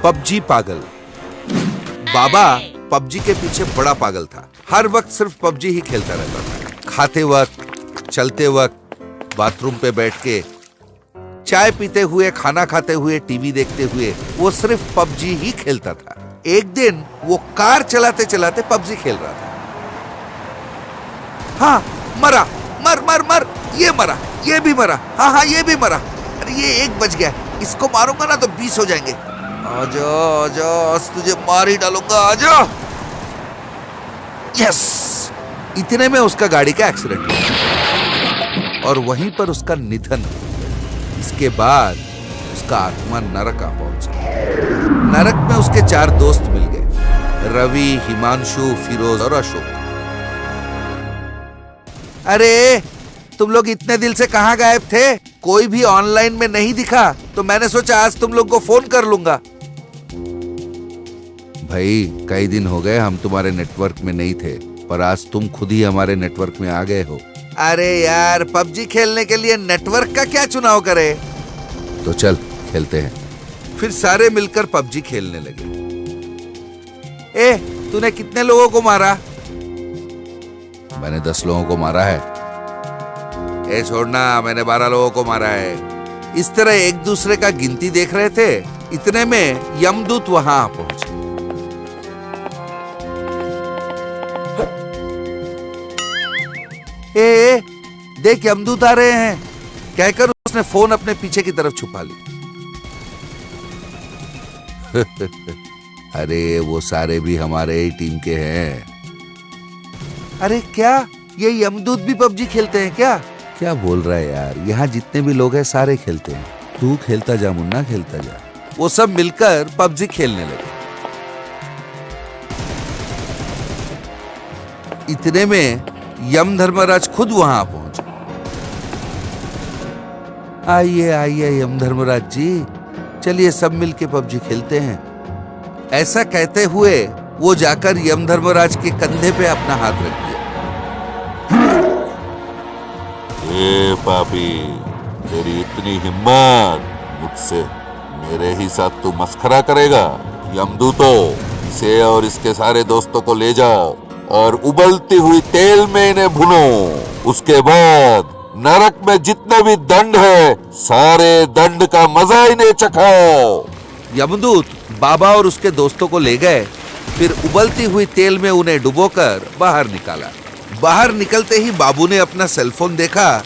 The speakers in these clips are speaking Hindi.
पबजी पागल। बाबा पबजी के पीछे बड़ा पागल था। हर वक्त सिर्फ पबजी ही खेलता रहता था। खाते वक्त, चलते वक्त, बाथरूम पे बैठ के, चाय पीते हुए, खाना खाते हुए, टीवी देखते हुए वो सिर्फ पबजी ही खेलता था। एक दिन वो कार चलाते चलाते पबजी खेल रहा था। हाँ, मरा, मर मर मर, ये मरा, ये भी मरा, हाँ हाँ ये भी मरा। अरे ये 1 बज गया, इसको मारूंगा ना तो 20 हो जाएंगे। आजा आजा, आज तुझे मार ही डालूंगा, आजा। यस, इतने में उसका गाड़ी का एक्सीडेंट हुआ और वहीं पर उसका निधन हुआ। इसके बाद उसका आत्मा नरक आ पहुंचा। नरक में उसके 4 दोस्त मिल गए, रवि, हिमांशु, फिरोज और अशोक। अरे तुम लोग इतने दिल से कहां गायब थे? कोई भी ऑनलाइन में नहीं दिखा, तो मैंने सोचा आज तुम लोग को फोन कर लूंगा। भाई कई दिन हो गए हम तुम्हारे नेटवर्क में नहीं थे, पर आज तुम खुद ही हमारे नेटवर्क में आ गए हो। अरे यार, पबजी खेलने के लिए नेटवर्क का क्या चुनाव करे? तो चल खेलते हैं। फिर सारे मिलकर पबजी खेलने लगे। ए, तूने कितने लोगों को मारा? मैंने 10 लोगों को मारा है। ए छोड़ना, मैंने 12 लोगों को मारा है। इस तरह एक दूसरे का गिनती देख रहे थे। इतने में यमदूत वहां आ पहुंचे। ए, देख यमदूत आ रहे हैं, कहकर उसने फोन अपने पीछे की तरफ छुपा ली। अरे वो सारे भी हमारे ही टीम के हैं। अरे क्या, ये यमदूत भी पबजी खेलते हैं क्या? क्या बोल रहा है यार, यहाँ जितने भी लोग हैं सारे खेलते हैं। तू खेलता जा मुन्ना, खेलता जा। वो सब मिलकर पबजी खेलने लगे। इतने में यम धर्मराज खुद वहां पहुंचे। आइए आइए यम धर्मराज जी, चलिए सब मिलके पबजी खेलते हैं। ऐसा कहते हुए वो जाकर यम धर्मराज के कंधे पे अपना हाथ रख दिया। ए पापी, तेरी इतनी हिम्मत, मुझसे मेरे ही साथ तू मस्खरा करेगा? यमदूतो, इसे और इसके सारे दोस्तों को ले जाओ और उबलती हुई तेल में इन्हें भुनो। उसके बाद नरक में जितने भी दंड है, सारे दंड का मजा इन्हें चखाओ। यमदूत बाबा और उसके दोस्तों को ले गए। फिर उबलती हुई तेल में उन्हें डुबोकर बाहर निकाला। बाहर निकलते ही बाबू ने अपना सेलफोन देखा।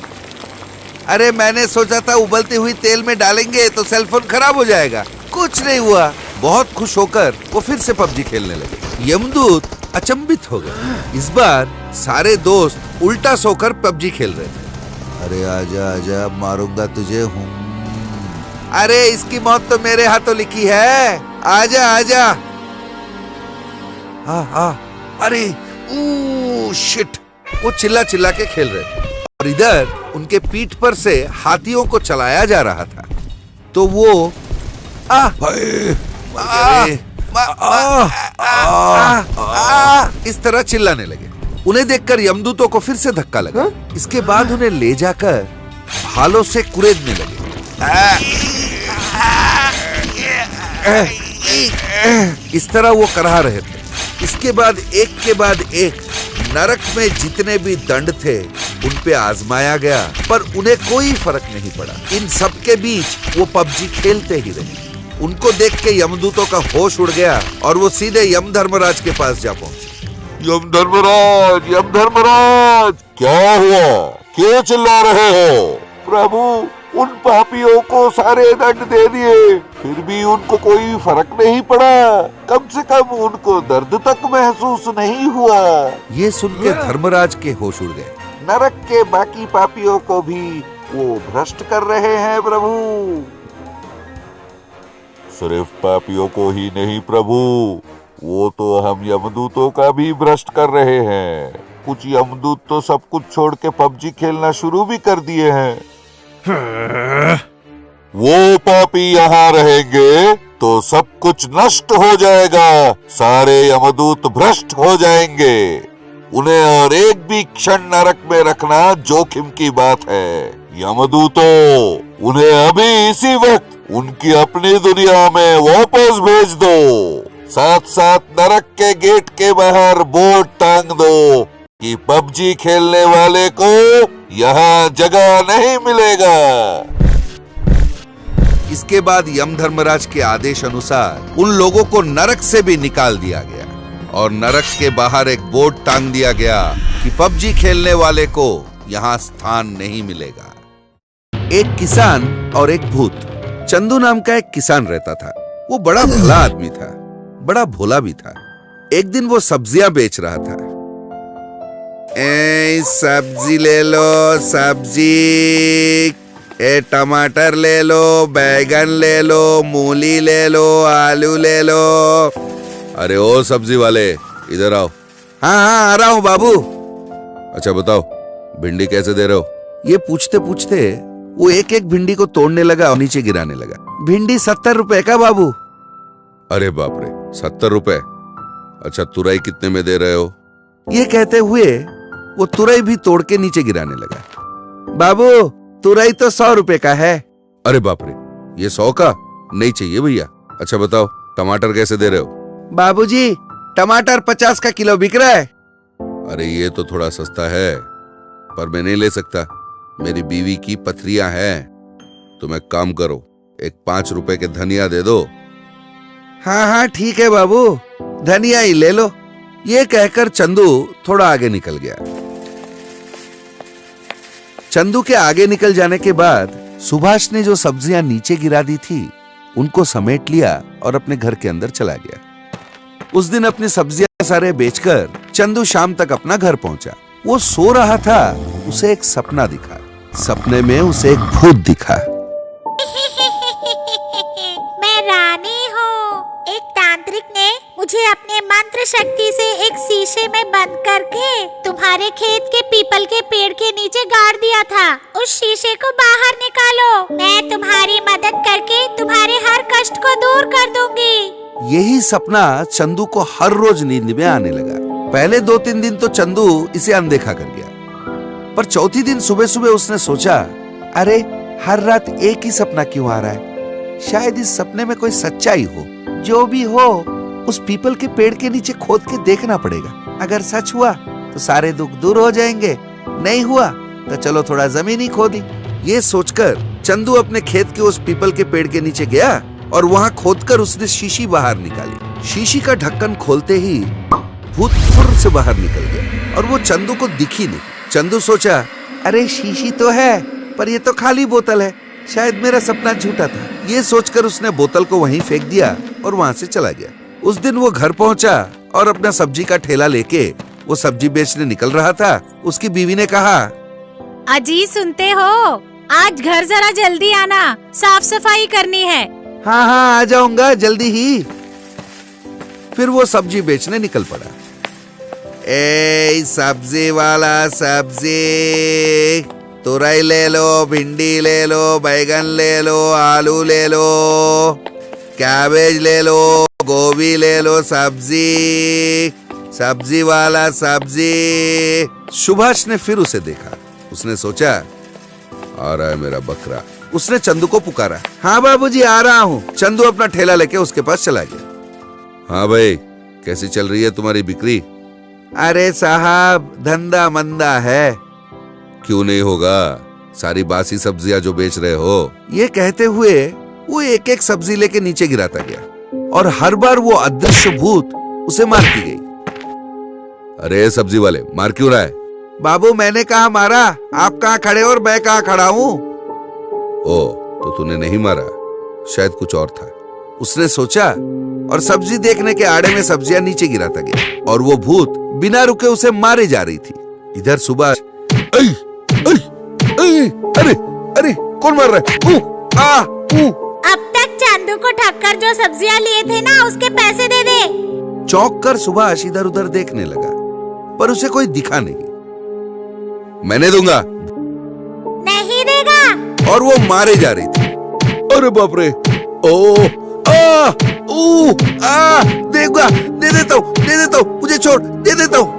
अरे मैंने सोचा था उबलती हुई तेल में डालेंगे तो सेलफोन खराब हो जाएगा, कुछ नहीं हुआ। बहुत खुश होकर वो फिर से पबजी खेलने लगे। यमदूत अचंभित हो गए। इस बार सारे दोस्त उल्टा सोकर पबजी खेल रहे थे। अरे आजा आजा, मारूंगा तुझे हूँ। अरे इसकी मौत तो मेरे हाथों लिखी है, आजा आजा। अरे शिट, वो चिल्ला चिल्ला के खेल रहे थे और इधर उनके पीठ पर से हाथियों को चलाया जा रहा था। तो वो इस तरह चिल्लाने लगे। उन्हें देखकर यमदूतों को फिर से धक्का लगा। इसके बाद उन्हें ले जाकर भालों से कुरेदने लगे। इस तरह वो करहा रहे थे। इसके बाद एक के बाद एक नरक में जितने भी दंड थे उन पे आजमाया गया, पर उन्हें कोई फर्क नहीं पड़ा। इन सब के बीच वो पबजी खेलते ही रहे। उनको देख के यमदूतों का होश उड़ गया और वो सीधे यम धर्मराज के पास जा पहुंचे। यम धर्मराज, क्या हुआ? क्यों चिल्ला रहे हो? प्रभु, उन पापियों को सारे दंड दे दिए, फिर भी उनको कोई फर्क नहीं पड़ा। कम से कम उनको दर्द तक महसूस नहीं हुआ। ये सुन के धर्मराज के होश उड़ गए। नरक के बाकी पापियों को भी वो भ्रष्ट कर रहे हैं प्रभु। सिर्फ पापियों को ही नहीं प्रभु, वो तो हम यमदूतों का भी भ्रष्ट कर रहे हैं। कुछ यमदूत तो सब कुछ छोड़ के पबजी खेलना शुरू भी कर दिए हैं। वो पापी यहाँ रहेंगे तो सब कुछ नष्ट हो जाएगा, सारे यमदूत भ्रष्ट हो जाएंगे। उन्हें और एक भी क्षण नरक में रखना जोखिम की बात है। यमदूतों, उन्हें अभी इसी वक्त उनकी अपनी दुनिया में वापस भेज दो। साथ साथ नरक के गेट के बाहर बोर्ड टांग दो कि पबजी खेलने वाले को यहाँ जगह नहीं मिलेगा। इसके बाद यम धर्मराज के आदेश अनुसार उन लोगों को नरक से भी निकाल दिया गया और नरक के बाहर एक बोर्ड टांग दिया गया कि पबजी खेलने वाले को यहाँ स्थान नहीं मिलेगा। एक किसान और एक भूत। चंदू नाम का एक किसान रहता था। वो बड़ा भला आदमी था, बड़ा भोला भी था। एक दिन वो सब्जियां बेच रहा था। सब्जी ले लो सब्जी, टमाटर ले लो, बैगन ले लो, मूली ले लो, आलू ले लो। अरे ओ सब्जी वाले, इधर आओ। हाँ हाँ आ रहा हूँ बाबू। अच्छा बताओ, भिंडी कैसे दे रहे हो? ये पूछते पूछते वो एक एक भिंडी को तोड़ने लगा और नीचे गिराने लगा। भिंडी 70 रुपए का बाबू। अरे बाप रे, 70 रुपए? अच्छा तुरई कितने में दे रहे हो? ये कहते हुए वो तुरई भी तोड़ के नीचे गिराने लगा। बाबू तुरई तो 100 रुपए का है। अरे बाप रे, ये 100 का नहीं चाहिए भैया। अच्छा बताओ टमाटर कैसे दे रहे हो? बाबूजी टमाटर 50 का किलो बिक रहा है। अरे ये तो थोड़ा सस्ता है, पर मैं नहीं ले सकता, मेरी बीवी की पथरियां हैं। तुम एक काम करो, एक 5 रुपए के धनिया दे दो। हाँ हाँ ठीक है बाबू, धनिया ही ले लो। ये कहकर चंदू थोड़ा आगे निकल गया। चंदू के आगे निकल जाने के बाद सुभाष ने जो सब्जियां नीचे गिरा दी थी उनको समेट लिया और अपने घर के अंदर चला गया। उस दिन अपनी सब्जियां सारे बेचकर चंदू शाम तक अपना घर पहुंचा। वो सो रहा था, उसे एक सपना दिखा। सपने में उसे एक भूत दिखा। मैं रानी हूँ। एक तांत्रिक ने मुझे अपने मंत्र शक्ति से एक शीशे में बंद करके तुम्हारे खेत के पीपल के पेड़ के नीचे गाड़ दिया था। उस शीशे को बाहर निकालो, मैं तुम्हारी मदद करके तुम्हारे हर कष्ट को दूर कर दूंगी। यही सपना चंदू को हर रोज नींद में आने लगा। पहले 2-3 दिन तो चंदू इसे अनदेखा कर गया, पर चौथी दिन सुबह सुबह उसने सोचा, अरे हर रात एक ही सपना क्यों आ रहा है? शायद इस सपने में कोई सच्चाई हो। जो भी हो उस पीपल के पेड़ के नीचे खोद के देखना पड़ेगा। अगर सच हुआ तो सारे दुख दूर हो जाएंगे, नहीं हुआ तो चलो थोड़ा जमीन ही खोदी। ये सोचकर चंदू अपने खेत के उस पीपल के पेड़ के नीचे गया और वहां खोदकर उसने शीशी बाहर निकाली। शीशी का ढक्कन खोलते ही भूत फुर्र से बाहर निकल गया और वो चंदू को दिखी नहीं। चंदू सोचा, अरे शीशी तो है पर ये तो खाली बोतल है, शायद मेरा सपना झूठा था। ये सोचकर उसने बोतल को वहीं फेंक दिया और वहां से चला गया। उस दिन वो घर पहुंचा और अपना सब्जी का ठेला लेके वो सब्जी बेचने निकल रहा था। उसकी बीवी ने कहा, अजी सुनते हो, आज घर जरा जल्दी आना, साफ सफाई करनी है। हाँ हाँ आ जाऊंगा जल्दी ही। फिर वो सब्जी बेचने निकल पड़ा। ए सब्जी वाला सब्जी, तुरई ले लो, भिंडी ले लो, बैगन ले लो, आलू ले लो, कैबेज ले लो, गोभी ले लो, सब्जी, सब्जी वाला सब्जी। सुभाष ने फिर उसे देखा। उसने सोचा, आ रहा है मेरा बकरा। उसने चंदू को पुकारा। हाँ बाबूजी आ रहा हूँ। चंदू अपना ठेला लेके उसके पास चला गया। हाँ भाई, कैसी चल रही है तुम्हारी बिक्री? अरे साहब धंधा मंदा है। क्यों नहीं होगा, सारी बासी सब्जियां जो बेच रहे हो। ये कहते हुए वो एक एक सब्जी लेके नीचे गिराता गया और हर बार वो अदृश्य भूत उसे मारती गई। अरे सब्जी वाले, मार क्यों रहा है? बाबू मैंने कहा मारा, आप कहाँ खड़े और मैं कहाँ खड़ा हूँ? ओ तो तूने नहीं मारा, शायद कुछ और था। उसने सोचा और सब्जी देखने के आड़े में सब्जियां नीचे गिराता गया और वो भूत बिना रुके उसे मारे जा रही थी। इधर सुभाष, अरे अरे कौन मार रहा है? अब तक चंदू को ठक्कर जो सब्जियां लिए थे ना, उसके पैसे दे दे। चौंक कर सुभाष इधर उधर देखने लगा, पर उसे कोई दिखा नहीं। मैंने दूंगा। नहीं देगा। और वो मारे जा रही थी। अरे बाप रे, ओ आ ऊ आ, देगा, दे देता हूँ, मुझे छोड़, दे देता हूँ।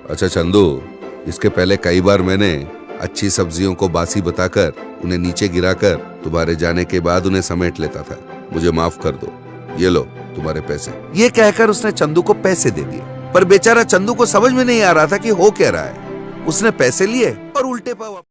अच्छा चंदू, इसके पहले कई बार मैंने अच्छी सब्जियों को बासी बताकर उन्हें नीचे गिराकर तुम्हारे जाने के बाद उन्हें समेट लेता था। मुझे माफ कर दो, ये लो तुम्हारे पैसे। ये कहकर उसने चंदू को पैसे दे दिए, पर बेचारा चंदू को समझ में नहीं आ रहा था कि हो क्या रहा है। उसने पैसे लिए और उल्टे पांव